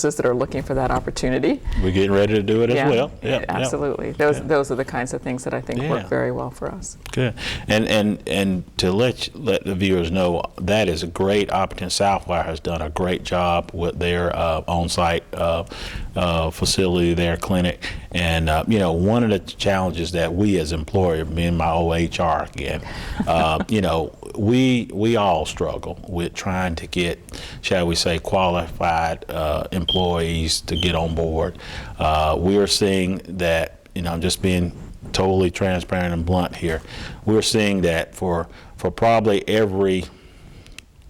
that are looking for that opportunity. We're getting ready to do it as well. Yeah, absolutely. Those are the kinds of things that I think work very well for us. Good. And to let the viewers know, that is a great opportunity. Southwire has done a great job with their on-site facility, their clinic. And one of the challenges that we as employer, me and my old HR again, we all struggle with trying to get, shall we say, qualified employees to get on board. We are seeing that, just being totally transparent and blunt here, we're seeing that for probably every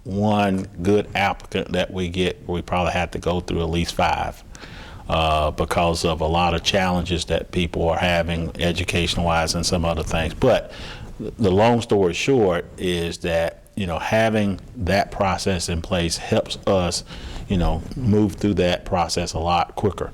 one good applicant that we get, we probably have to go through at least 5 because of a lot of challenges that people are having education-wise and some other things. But the long story short is that having that process in place helps us move through that process a lot quicker.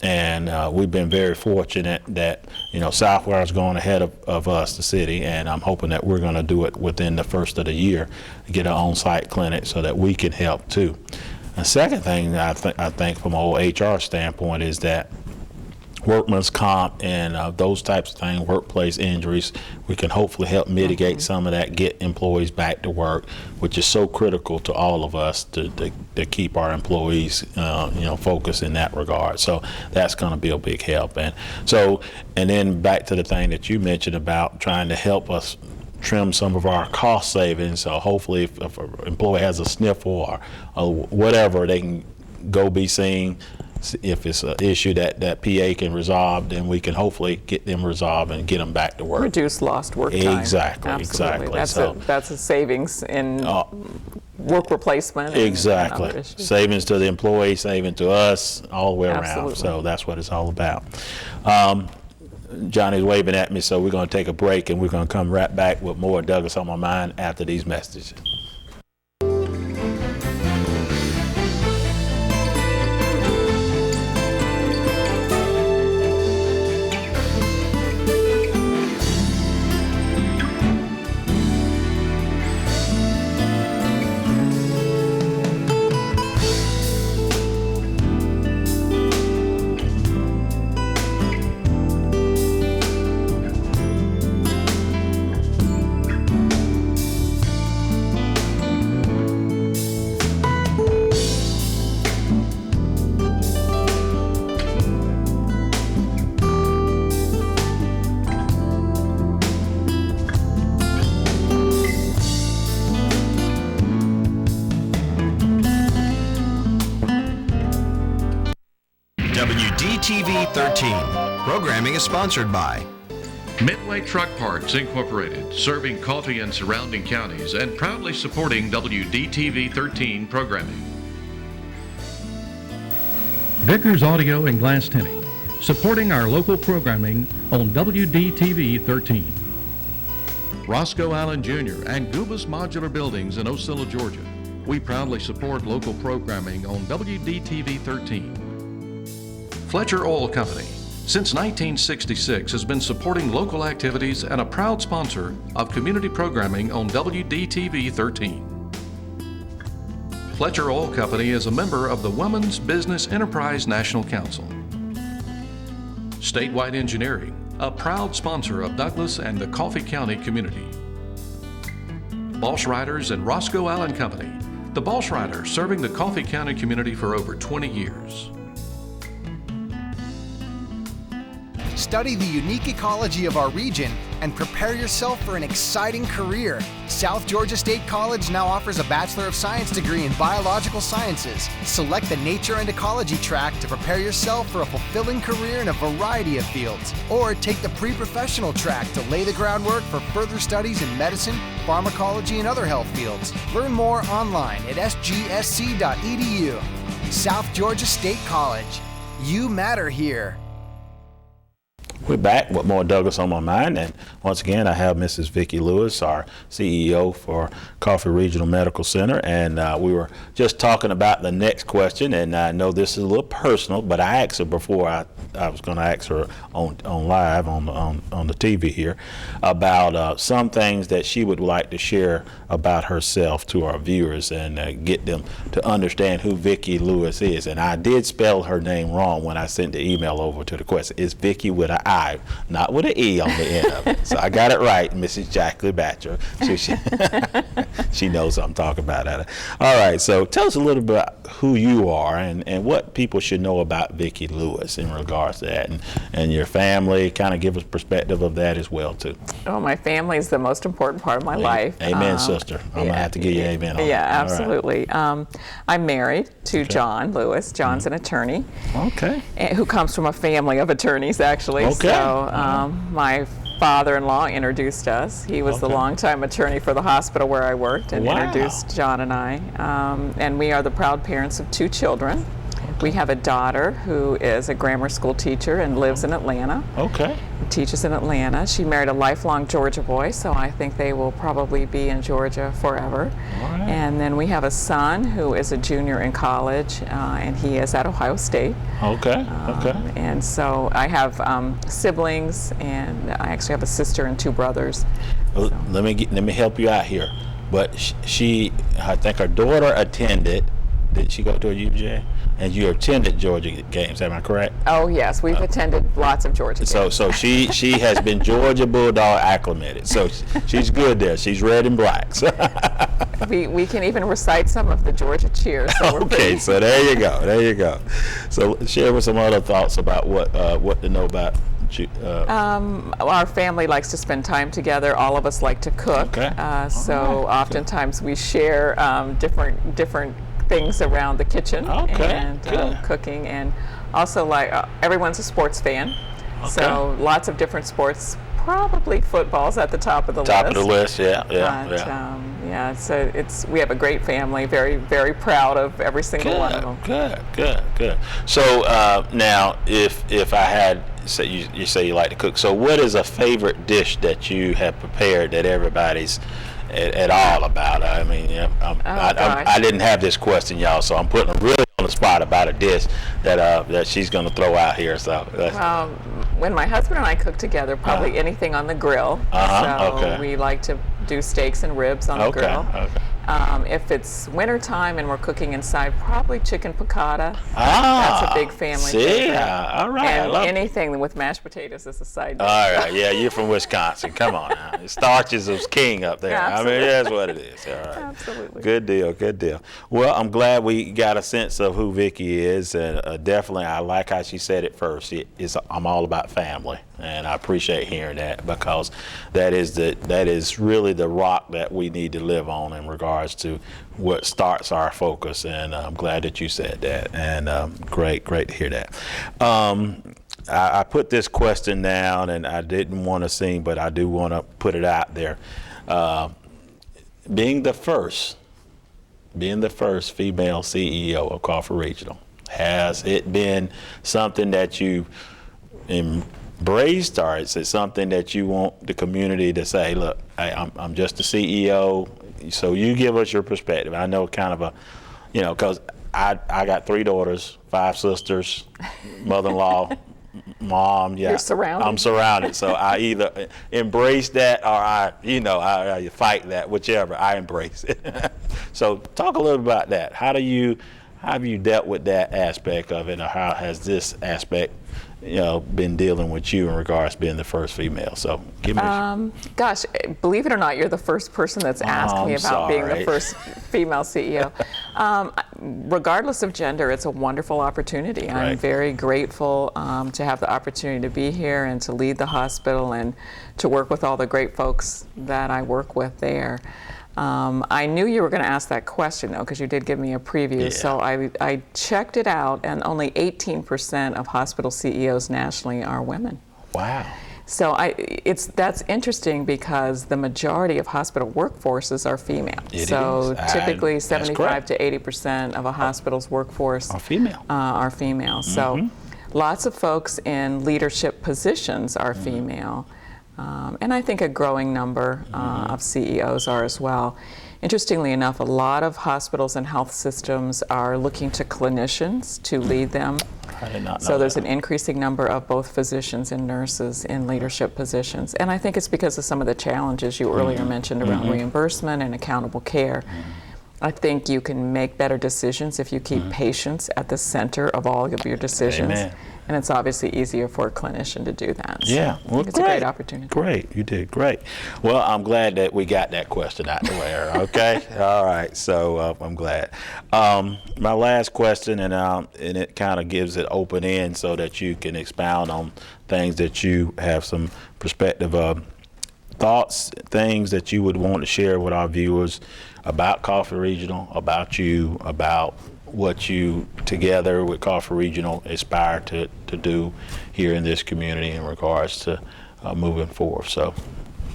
And we've been very fortunate that Southwire is going ahead of us, the city, and I'm hoping that we're going to do it within the first of the year, get an on-site clinic so that we can help too. The second thing I think from an old HR standpoint is that workman's comp and those types of things, workplace injuries, we can hopefully help mitigate some of that, get employees back to work, which is so critical to all of us to keep our employees focused in that regard. So that's going to be a big help. And then back to the thing that you mentioned about trying to help us trim some of our cost savings. So hopefully if an employee has a sniffle or whatever, they can go be seen. If it's an issue that PA can resolve, then we can hopefully get them resolved and get them back to work. Reduce lost work time. Exactly. That's a savings in work replacement. Exactly. And savings to the employee, saving to us, all the way around. So that's what it's all about. Johnny's waving at me, so we're going to take a break and we're going to come right back with more Douglas on My Mind after these messages. WDTV 13. Programming is sponsored by Midway Truck Parts Incorporated, serving Coffee and surrounding counties and proudly supporting WDTV 13 programming. Vickers Audio and Glass Tinting, supporting our local programming on WDTV 13. Roscoe Allen Jr. and Gubas Modular Buildings in Osceola, Georgia. We proudly support local programming on WDTV 13. Fletcher Oil Company, since 1966, has been supporting local activities and a proud sponsor of community programming on WDTV 13. Fletcher Oil Company is a member of the Women's Business Enterprise National Council. Statewide Engineering, a proud sponsor of Douglas and the Coffee County community. Bosch Riders and Roscoe Allen Company, the Bosch Rider serving the Coffee County community for over 20 years. Study the unique ecology of our region and prepare yourself for an exciting career. South Georgia State College now offers a Bachelor of Science degree in Biological Sciences. Select the Nature and Ecology track to prepare yourself for a fulfilling career in a variety of fields. Or take the Pre-Professional track to lay the groundwork for further studies in medicine, pharmacology, and other health fields. Learn more online at sgsc.edu. South Georgia State College. You matter here. We're back with more Douglas on My Mind, and once again I have Mrs. Vicki Lewis, our CEO for Coffee Regional Medical Center, and we were just talking about the next question, and I know this is a little personal, but I asked her before I was going to ask her on live on the TV here about some things that she would like to share about herself to our viewers and get them to understand who Vicki Lewis is. And I did spell her name wrong when I sent the email over to the question. It's Vicki with an I, not with an E on the end of it. So I got it right, Mrs. Jacqueline Batcher. She knows what I'm talking about. All right, so tell us a little bit about who you are and what people should know about Vicki Lewis in regards to that, and your family. Kind of give us perspective of that as well, too. Oh, my family is the most important part of my life. Amen, sister. I'm going to have to give you amen on that. Yeah, absolutely. Right. I'm married to John Lewis. John's an attorney. Okay. Who comes from a family of attorneys, actually. Okay. So my father-in-law introduced us. He was the longtime attorney for the hospital where I worked, and introduced John and I. And we are the proud parents of 2 children. We have a daughter who is a grammar school teacher and lives in Atlanta. Okay. Teaches in Atlanta. She married a lifelong Georgia boy, so I think they will probably be in Georgia forever. All right. And then we have a son who is a junior in college, and he is at Ohio State. Okay. And so I have siblings, and I actually have a sister and 2 brothers. Well, let me help you out here. But I think her daughter attended. Did she go to a UJ? And you attended Georgia games, am I correct? Oh yes, we've attended lots of Georgia games. So she has been Georgia Bulldog acclimated. So she's good there. She's red and black. So we can even recite some of the Georgia cheers. So okay, so there you go. So share with some other thoughts about what to know about. Our family likes to spend time together. All of us like to cook. Okay. So oftentimes we share different things around the kitchen and cooking, and also like everyone's a sports fan. So lots of different sports. Probably football's at the top of the list. Top of the list, yeah. So we have a great family. Very, very proud of every single one of them. Good. So now, if I had, you say you like to cook. So what is a favorite dish that you have prepared that everybody's at all about? I mean, I didn't have this question, y'all, so I'm putting her really on the spot about a dish that she's going to throw out here. So when my husband and I cook together, probably anything on the grill. So we like to do steaks and ribs on the grill. If it's winter time and we're cooking inside, probably chicken piccata. That's a big family favorite. All right. And anything with mashed potatoes as a side dish. All right, you're from Wisconsin. Come on now. Starches is king up there. Absolutely. I mean, that's what it is. All right. Absolutely. Good deal. Well, I'm glad we got a sense of who Vicki is, and definitely I like how she said it first. I'm all about family, and I appreciate hearing that, because that is really the rock that we need to live on in regards to what starts our focus, and I'm glad that you said that, and great to hear that. I put this question down, and I didn't want to sing, but I do want to put it out there. Being the first female CEO of Coffee Regional, has it been something that you embraced, or is it something that you want the community to say, look, I'm just the CEO, so you give us your perspective? I know kind of because I got 3 daughters, 5 sisters, mother-in-law, mom. Yeah, you're surrounded. I'm surrounded. So I either embrace that or I fight that, whichever. I embrace it. So talk a little about that. How have you dealt with that aspect of it, or how has this aspect been dealing with you in regards to being the first female? So give me gosh, believe it or not, you're the first person that's asked me about being the first female CEO. Regardless of gender, it's a wonderful opportunity. Right. I'm very grateful to have the opportunity to be here and to lead the hospital and to work with all the great folks that I work with there. I knew you were going to ask that question, though, because you did give me a preview. Yeah. So I checked it out, and only 18% of hospital CEOs nationally are women. Wow. So that's interesting, because the majority of hospital workforces are female. Typically 75 to 80% of a hospital's workforce are female. So Lots of folks in leadership positions are female, and I think a growing number of CEOs are as well. Interestingly enough, a lot of hospitals and health systems are looking to clinicians to lead them. I did not know So there's that. an increasing number of both physicians and nurses in leadership positions. And I think it's because of some of the challenges you earlier mentioned around reimbursement and accountable care. I think you can make better decisions if you keep patients at the center of all of your decisions. Amen. And it's obviously easier for a clinician to do that. So Yeah, I well, think it's a great opportunity. Great, you did great. Well, I'm glad that we got that question out the way. Okay, all right. So I'm glad. My last question, and it kind of gives it open end so that you can expound on things that you have some perspective of, thoughts, things that you would want to share with our viewers about Coffee Regional, about you, about what you together with Coffee Regional aspire to do here in this community in regards to moving forward. So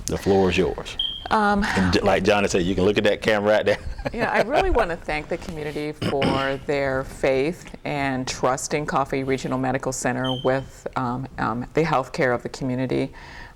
the floor is yours. And like Johnny said, you can look at that camera right there. Yeah, I really want to thank the community for their faith and trusting Coffee Regional Medical Center with the health care of the community.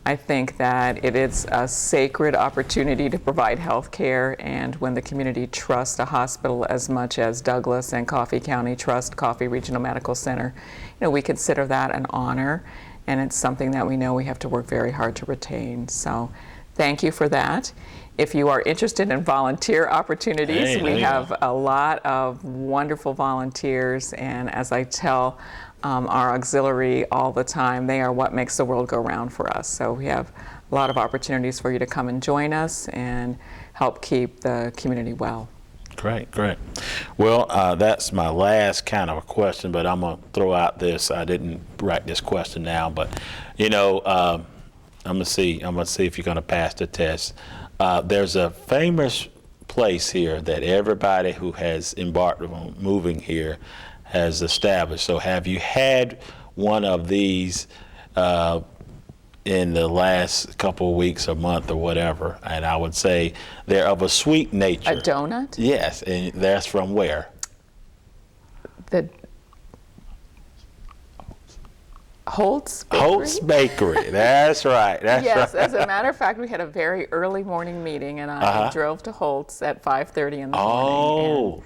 I think that it is a sacred opportunity to provide health care, and when the community trusts a hospital as much as Douglas and Coffee County trust Coffee Regional Medical Center, we consider that an honor, and it's something that we know we have to work very hard to retain. So thank you for that. If you are interested in volunteer opportunities, we have a lot of wonderful volunteers, and as I tell our auxiliary all the time, they are what makes the world go round for us. So we have a lot of opportunities for you to come and join us and help keep the community well. Great, great. Well, that's my last kind of a question, but I'm going to throw out this. I didn't write this question down, but I'm going to see if you're going to pass the test. There's a famous place here that everybody who has embarked on moving here has established. So have you had one of these in the last couple of weeks or month or whatever? And I would say they're of a sweet nature. A donut? Yes, and that's from where? The Holt's Bakery? Holt's Bakery. That's right. That's Yes, right. as a matter of fact, we had a very early morning meeting, and I drove to Holt's at 5:30 in the morning and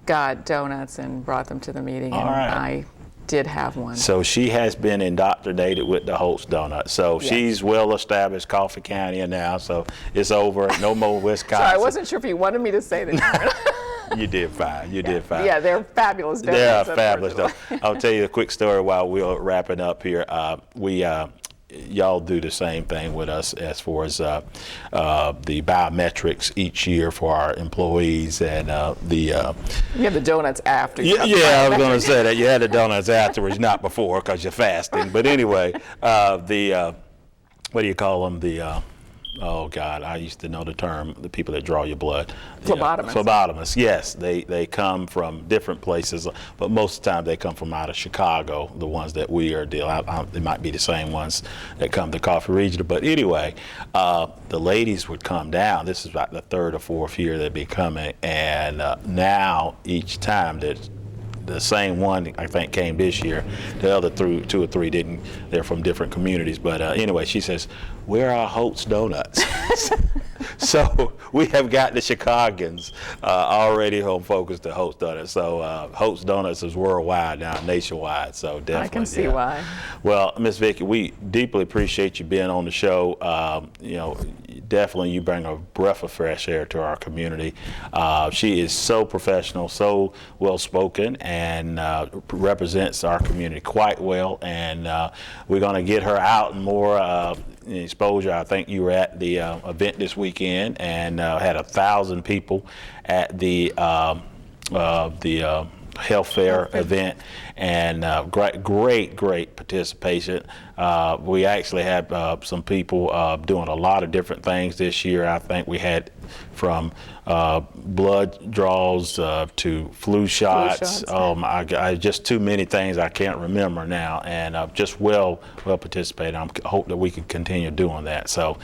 got donuts and brought them to the meeting, and I did have one. So she has been indoctrinated with the Holt's donut. So she's well established Coffee County now, so it's over. No more Wisconsin. So I wasn't sure if you wanted me to say that. You did fine. You did fine. Yeah, they're fabulous donuts. They are fabulous donuts. I'll tell you a quick story while we're wrapping up here. Y'all do the same thing with us as far as the biometrics each year for our employees, and you have the donuts after. Yeah, I was going to say that you had the donuts afterwards, not before, because you're fasting. But anyway, what do you call them? Oh God, I used to know the term, the people that draw your blood. Phlebotomists. Phlebotomists, yes. They come from different places, but most of the time they come from out of Chicago, the ones that we are dealing with. They might be the same ones that come to Coffee Regional. But anyway, the ladies would come down. This is about the third or fourth year they'd be coming. And now each time that the same one, I think, came this year. The other two or three didn't. They're from different communities. But anyway, she says, where are Holt's Donuts? So we have got the Chicagoans already home focused to Holt's Donuts. So Holt's Donuts is worldwide now, nationwide. So definitely. I can see why. Well, Miss Vicki, we deeply appreciate you being on the show. Definitely you bring a breath of fresh air to our community. She is so professional, so well-spoken, and represents our community quite well. And we're going to get her out and more exposure. I think you were at the event this weekend and had 1,000 people at the health fair event, and great participation. We actually had some people doing a lot of different things this year. I think we had from blood draws to flu shots. Oh my God, just too many things I can't remember now, and just well participated. I hope that we can continue doing that. So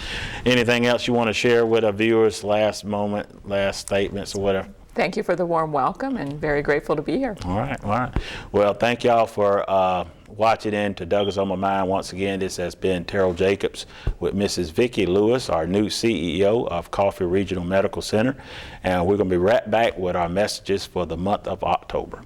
anything else you want to share with our viewers, last moment, last statements or whatever? Thank you for the warm welcome, and very grateful to be here. All right, all right. Well, thank y'all for watching in to Douglas on My Mind. Once again, this has been Terrell Jacobs with Mrs. Vicki Lewis, our new CEO of Coffee Regional Medical Center. And we're going to be right back with our messages for the month of October.